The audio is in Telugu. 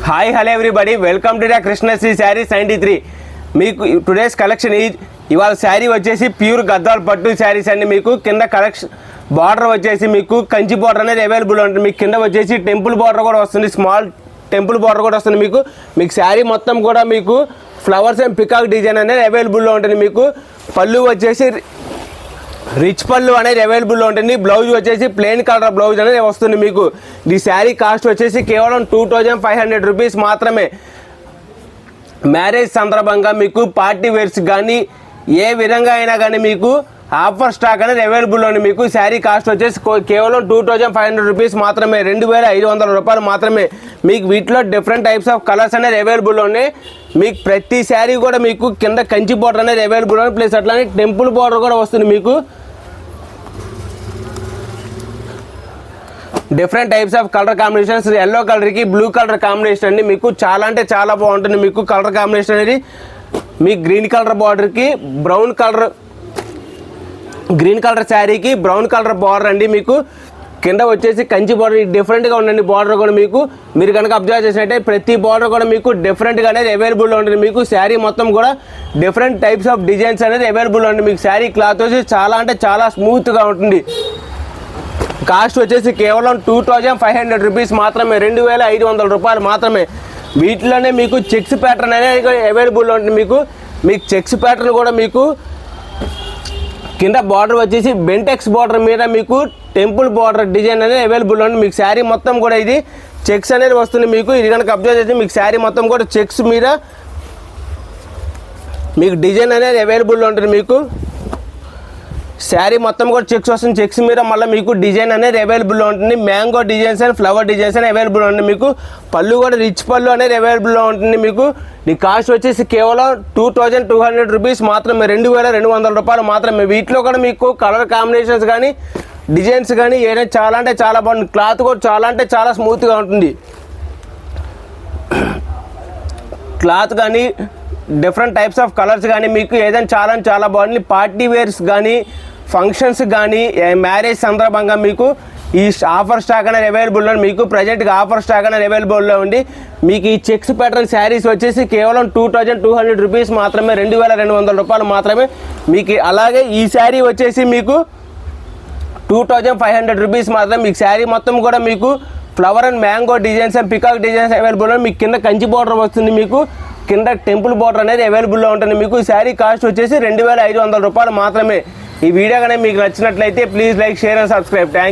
Hi hello everybody, welcome to the Krishnasri saris 93. మీకు టుడేస్ కలెక్షన్ ఇవాళ శారీ వచ్చేసి ప్యూర్ గద్వాల్ పట్టు శారీస్ అండి. మీకు కింద కలెక్షన్ బార్డర్ వచ్చేసి మీకు కంచి బార్డర్ అనేది అవైలబుల్ ఉంటుంది. మీకు కింద వచ్చేసి టెంపుల్ బార్డర్ కూడా వస్తుంది, స్మాల్ టెంపుల్ బార్డర్ కూడా వస్తుంది. మీకు శారీ మొత్తం కూడా మీకు ఫ్లవర్స్ అండ్ పికాక్ డిజైన్ అనేది అవైలబుల్లో ఉంటుంది. మీకు పళ్ళు వచ్చేసి రిచ్ పళ్ళు అనేది అవైలబుల్లో ఉంటుంది. బ్లౌజ్ వచ్చేసి ప్లెయిన్ కలర్ బ్లౌజ్ అనేది వస్తుంది. మీకు ఈ శారీ కాస్ట్ వచ్చేసి కేవలం 2500 రూపీస్ మాత్రమే. మ్యారేజ్ సందర్భంగా మీకు పార్టీ వేర్స్ కానీ ఏ విధంగా అయినా కానీ మీకు ఆఫర్ స్టాక్ అనేది అవైలబుల్లో ఉంది. మీకు శారీ కాస్ట్ వచ్చేసి కేవలం 2500 రూపీస్ మాత్రమే, 2500 రూపాయలు మాత్రమే. మీకు వీటిలో డిఫరెంట్ టైప్స్ ఆఫ్ కలర్స్ అనేది అవైలబుల్ ఉన్నాయి. మీకు ప్రతి శారీ కూడా మీకు కింద కంచి బార్డర్ అనేది అవైలబుల్ ఉంది, ప్లస్ అట్లానే టెంపుల్ బార్డర్ కూడా వస్తుంది. మీకు different types of colour combinations, yellow కలర్కి బ్లూ కలర్ కాంబినేషన్ అండి. మీకు చాలా అంటే చాలా బాగుంటుంది. మీకు కలర్ కాంబినేషన్ అనేది మీకు గ్రీన్ కలర్ బార్డర్కి గ్రీన్ కలర్ శారీకి బ్రౌన్ కలర్ బార్డర్ అండి. మీకు కింద వచ్చేసి కంచి బార్డర్ డిఫరెంట్గా ఉండండి. బార్డర్ కూడా మీకు మీరు కనుక అబ్జర్వ్ చేసినట్టే ప్రతి బార్డర్ కూడా మీకు డిఫరెంట్గా అనేది అవైలబుల్లో ఉంటుంది. మీకు శారీ మొత్తం కూడా డిఫరెంట్ టైప్స్ ఆఫ్ డిజైన్స్ అనేది అవైలబుల్ ఉంటుంది. మీకు శారీ క్లాత్ వచ్చేసి చాలా అంటే చాలా స్మూత్గా ఉంటుంది. కాస్ట్ వచ్చేసి కేవలం 2500 రూపీస్ మాత్రమే, 2500 రూపాయలు మాత్రమే. వీటిలోనే మీకు చెక్స్ ప్యాటర్న్ అనేది అవైలబుల్ ఉంటుంది. మీకు చెక్స్ ప్యాటర్న్ కూడా మీకు కింద బార్డర్ వచ్చేసి బెంటెక్స్ బార్డర్ మీద మీకు టెంపుల్ బార్డర్ డిజైన్ అనేది అవైలబుల్ ఉంది. మీకు శారీ మొత్తం కూడా ఇది చెక్స్ అనేది వస్తుంది. మీకు ఇది కనుక అబ్జర్వ్ చేసి మీకు శారీ మొత్తం కూడా చెక్స్ మీద మీకు డిజైన్ అనేది అవైలబుల్ ఉంటుంది. మీకు శారీ మొత్తం కూడా చెక్స్ వస్తుంది. చెక్స్ మీద మళ్ళీ మీకు డిజైన్ అనేది అవైలబుల్లో ఉంటుంది. Mango designs and flower designs అని అవైలబుల్ ఉంటుంది. మీకు పళ్ళు కూడా రిచ్ పళ్ళు అనేది అవైలబుల్లో ఉంటుంది. మీకు ఈ కాస్ట్ వచ్చేసి కేవలం 2200 రూపీస్ మాత్రమే, 2200 రూపాయలు మాత్రమే. వీటిలో కూడా మీకు కలర్ కాంబినేషన్స్ కానీ డిజైన్స్ కానీ ఏదైనా చాలా అంటే చాలా బాగుంటుంది. క్లాత్ కూడా చాలా అంటే చాలా స్మూత్గా ఉంటుంది. క్లాత్ కానీ డిఫరెంట్ టైప్స్ ఆఫ్ కలర్స్ కానీ మీకు ఏదైనా చాలా బాగుంది. పార్టీ వేర్స్ కానీ ఫంక్షన్స్ కానీ మ్యారేజ్ సందర్భంగా మీకు ఈ ఆఫర్ స్టాక్ అనేది అవైలబుల్లో ఉంది. మీకు ప్రజెంట్గా ఆఫర్ స్టాక్ అనేది అవైలబుల్లో ఉంది. మీకు ఈ చెక్స్ ప్యాటర్న్ శారీస్ వచ్చేసి కేవలం 2200 రూపీస్ మాత్రమే, 2200 రూపాయలు మాత్రమే. మీకు అలాగే ఈ శారీ వచ్చేసి మీకు 2500 రూపీస్ మాత్రమే. మీకు శారీ మొత్తం కూడా మీకు flower and mango designs and peacock designs available ఉంది. మీకు కింద కంచి బార్డర్ వస్తుంది. మీకు కింద టెంపుల్ బార్డర్ అనేది అవైలబుల్లో ఉంటుంది. మీకు శారీ కాస్ట్ వచ్చేసి 2500 రూపాయలు మాత్రమే. ఈ వీడియో కానీ మీకు నచ్చినట్లయితే please like, share and subscribe. Thank